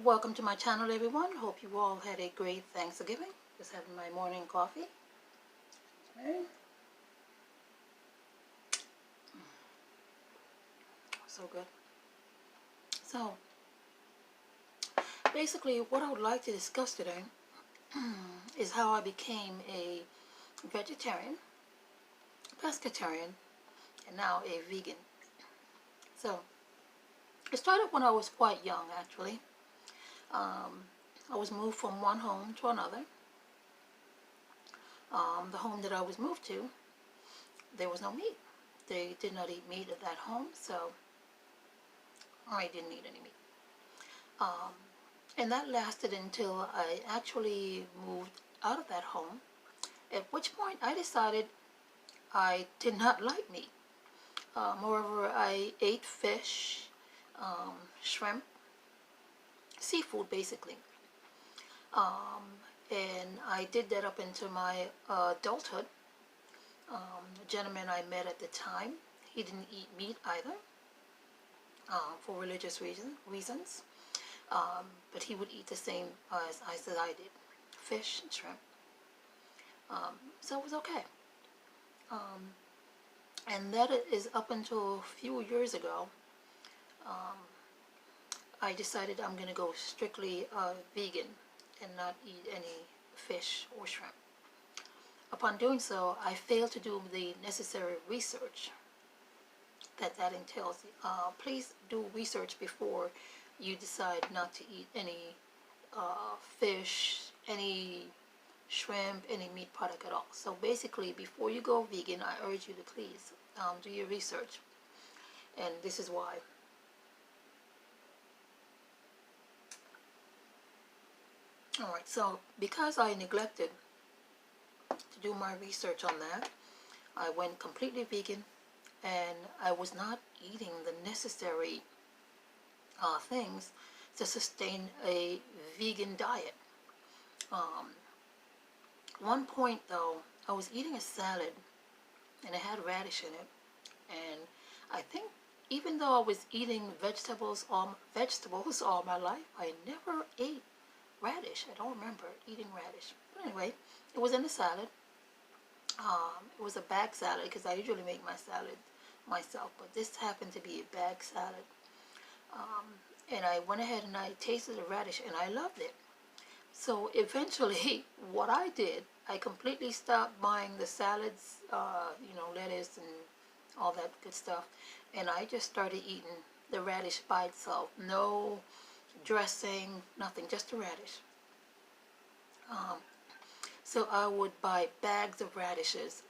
Welcome to my channel, everyone. Hope you all had a great Thanksgiving. Just having my morning coffee. Okay. So good. So, basically, what I would like to discuss today is how I became a vegetarian, pescatarian, and now a vegan. So, it started when I was quite young, actually. I was moved from one home to another. The home that I was moved to, there was no meat. They did not eat meat at that home, so I didn't eat any meat. And that lasted until I actually moved out of that home, at which point I decided I did not like meat. Moreover, I ate fish, shrimp, seafood basically. And I did that up into my adulthood. The gentleman I met at the time, he didn't eat meat either, for religious reasons. But he would eat the same as I did, fish and shrimp. So it was okay. And that is up until a few years ago. I decided I'm going to go strictly vegan and not eat any fish or shrimp. Upon doing so, I failed to do the necessary research that entails. Please do research before you decide not to eat any fish, any shrimp, any meat product at all. So basically, before you go vegan, I urge you to please do your research. And this is why. Alright, so because I neglected to do my research on that, I went completely vegan, and I was not eating the necessary things to sustain a vegan diet. One point though, I was eating a salad and it had radish in it, and I think even though I was eating vegetables all my life, I never ate radish. I don't remember eating radish. But anyway, it was in the salad. It was a bag salad because I usually make my salad myself, but this happened to be a bag salad. And I went ahead and I tasted the radish and I loved it. So eventually, what I did, I completely stopped buying the salads, lettuce and all that good stuff, and I just started eating the radish by itself. No dressing, nothing, just the radish. So I would buy bags of radishes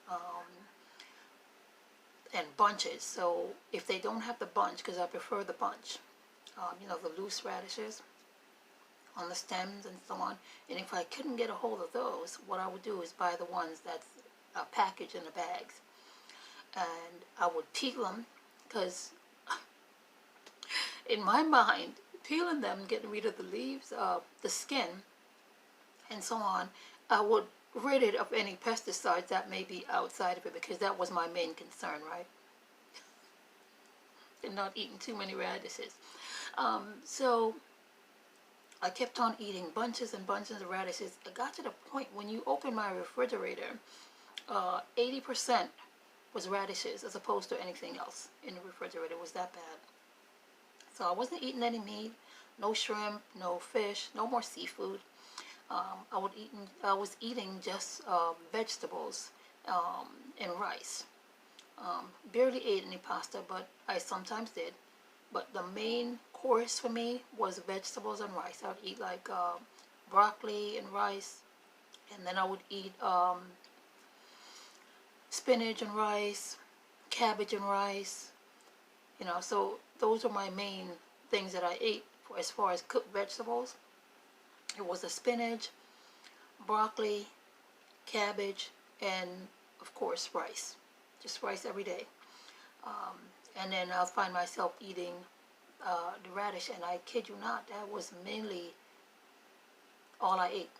and bunches. So if they don't have the bunch, because I prefer the bunch, the loose radishes on the stems and so on. And if I couldn't get a hold of those, what I would do is buy the ones that's packaged in the bags. And I would peel them, because in my mind, peeling them, getting rid of the leaves, the skin, and so on, I would rid it of any pesticides that may be outside of it, because that was my main concern, right? And not eating too many radishes. So I kept on eating bunches and bunches of radishes. It got to the point when you open my refrigerator, 80% was radishes as opposed to anything else in the refrigerator. It was that bad. So I wasn't eating any meat, no shrimp, no fish, no more seafood. I was eating just vegetables and rice. Barely ate any pasta, but I sometimes did. But the main course for me was vegetables and rice. I would eat like broccoli and rice, and then I would eat spinach and rice, cabbage and rice. So those are my main things that I ate as far as cooked vegetables. It was a spinach, broccoli, cabbage, and of course rice. Just rice every day. And then I'll find myself eating the radish, and I kid you not, that was mainly all I ate.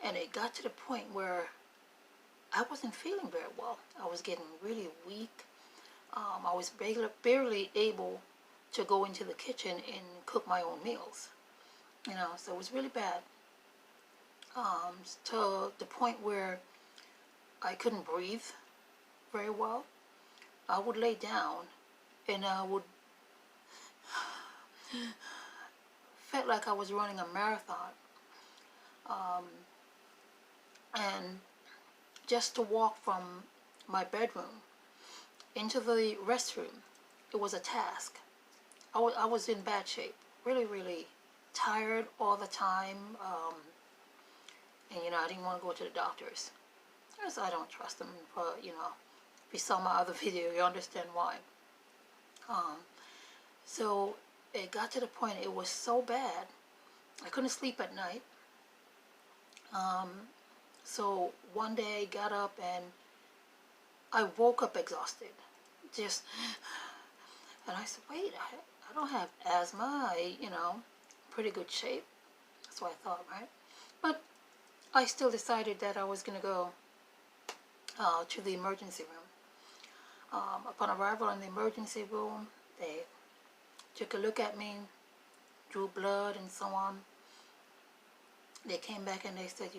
And it got to the point where I wasn't feeling very well. I was getting really weak. I was barely able to go into the kitchen and cook my own meals. So it was really bad, to the point where I couldn't breathe very well. I would lay down and I would felt like I was running a marathon, and just to walk from my bedroom into the restroom, it was a task. I was in bad shape, really, really tired all the time, and I didn't want to go to the doctors because I don't trust them. If you saw my other video, you understand why. So it got to the point, it was so bad, I couldn't sleep at night. So one day I got up and I woke up exhausted. And I said, wait, I don't have asthma. Pretty good shape. That's what I thought, right? But I still decided that I was going to go to the emergency room. Upon arrival in the emergency room, they took a look at me, drew blood and so on. They came back and they said,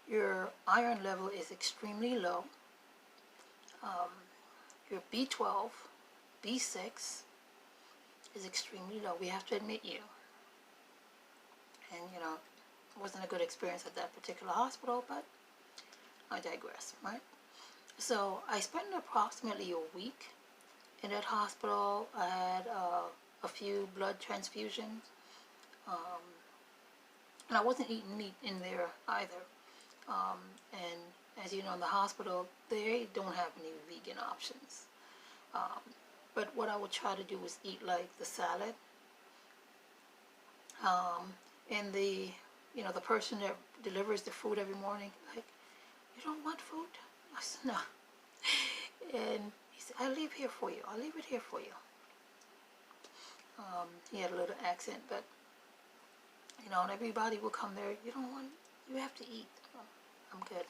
your iron level is extremely low. Your B12, B6 is extremely low. We have to admit you. And, it wasn't a good experience at that particular hospital, but I digress, right? So I spent approximately a week in that hospital. I had a few blood transfusions. And I wasn't eating meat in there either. And as you know, in the hospital, they don't have any vegan options. But what I would try to do is eat like the salad. And the person that delivers the food every morning, like, you don't want food? I said, no. And he said, I'll leave here for you. I'll leave it here for you. He had a little accent, but, and everybody will come there. You have to eat. I'm good,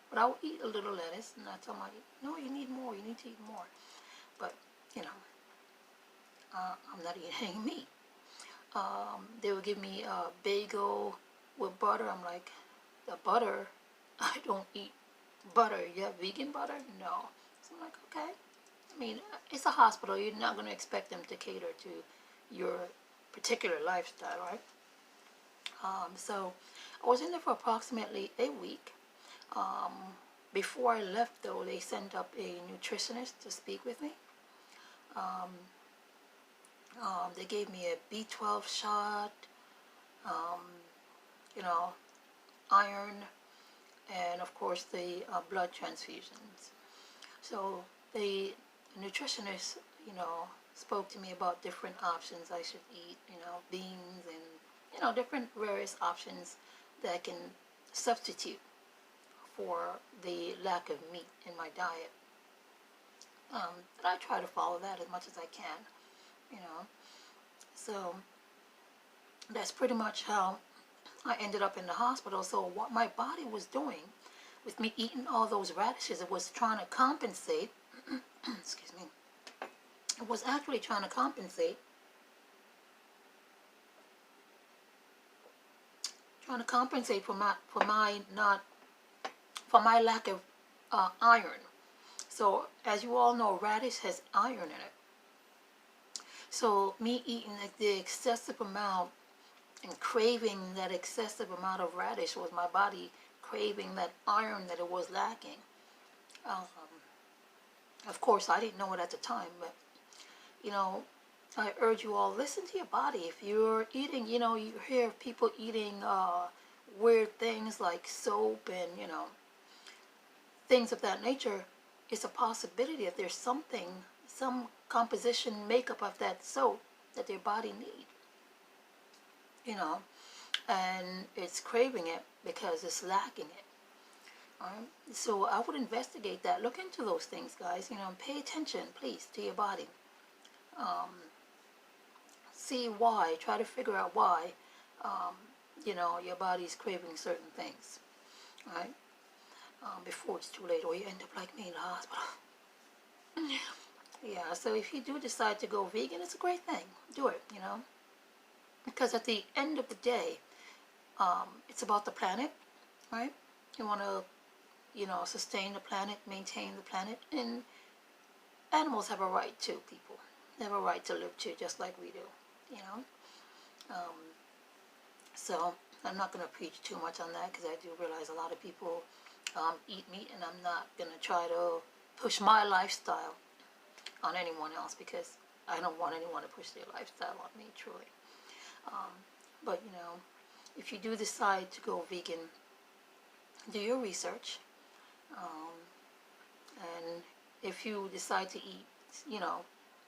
But I'll eat a little lettuce, and I tell my, no, you need more. You need to eat more. But, I'm not eating any meat. They would give me a bagel with butter. I'm like, the butter? I don't eat butter. You have vegan butter? No. So I'm like, okay. I mean, it's a hospital. You're not going to expect them to cater to your particular lifestyle, right? So I was in there for approximately a week. Before I left, though, they sent up a nutritionist to speak with me. They gave me a B12 shot, iron, and of course the blood transfusions. So the nutritionist, spoke to me about different options I should eat, beans and, different various options that can substitute for the lack of meat in my diet. And I try to follow that as much as I can, So that's pretty much how I ended up in the hospital. So what my body was doing with me eating all those radishes, it was trying to compensate, excuse me, it was actually trying to compensate for my lack of iron. So as you all know, radish has iron in it. So me eating the excessive amount and craving that excessive amount of radish was my body craving that iron that it was lacking. Of course, I didn't know it at the time, but, I urge you all, listen to your body. If you're eating, you hear people eating weird things like soap and, things of that nature, it's a possibility that there's some composition makeup of that soap that their body needs. And it's craving it because it's lacking it. So I would investigate that. Look into those things, guys. Pay attention, please, to your body. See why. Try to figure out why, your body's craving certain things. Right? Before it's too late, or you end up like me in the hospital. Yeah, so if you do decide to go vegan, it's a great thing. Do it, because at the end of the day, it's about the planet, right? You want to, sustain the planet, maintain the planet, and animals have a right too, people. They have a right to live too, just like we do, you know? Um, so I'm not going to preach too much on that because I do realize a lot of people eat meat, and I'm not going to try to push my lifestyle on anyone else because I don't want anyone to push their lifestyle on me, truly. Um, but, if you do decide to go vegan, do your research. Um, and if you decide to eat,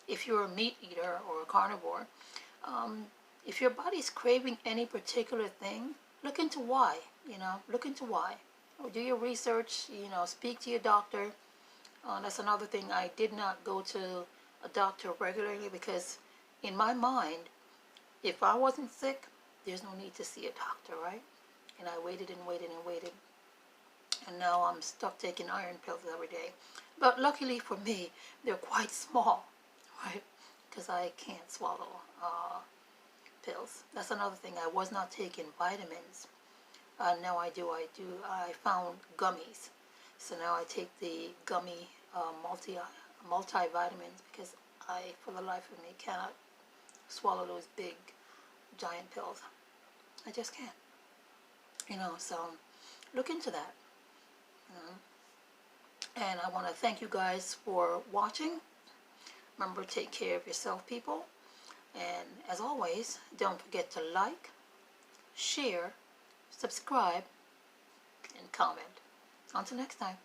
if you're a meat eater or a carnivore, um, if your body's craving any particular thing, look into why, look into why. Or do your research, speak to your doctor. That's another thing. I did not go to a doctor regularly because in my mind, if I wasn't sick, there's no need to see a doctor, right? And I waited and waited and waited. And now I'm stuck taking iron pills every day. But luckily for me, they're quite small, right? Because I can't swallow pills. That's another thing. I was not taking vitamins. Now I do. I found gummies. So now I take the gummy multivitamins because I, for the life of me, cannot swallow those big, giant pills. I just can't. So look into that. And I want to thank you guys for watching. Remember, take care of yourself, people. And as always, don't forget to like, share, subscribe, and comment. Until next time.